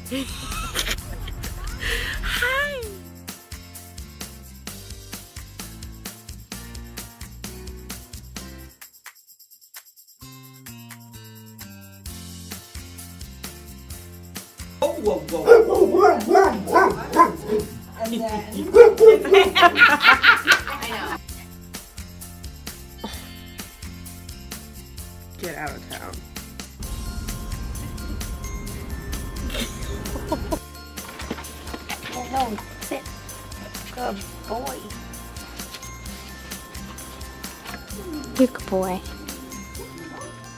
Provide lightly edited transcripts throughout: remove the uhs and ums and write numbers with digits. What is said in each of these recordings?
Hi. Whoa, whoa, whoa. And then Get out of town. no, sit. Good boy. You good boy.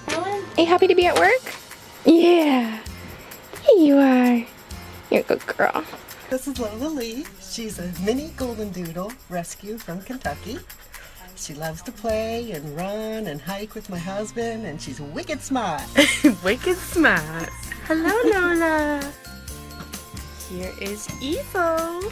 Are you happy to be at work? Yeah. Here you are. You're a good girl. This is Lola Lee. She's a mini golden doodle rescue from Kentucky. She loves to play and run and hike with my husband, and she's wicked smart. Wicked smart. Hello, Lola. Here is Evo.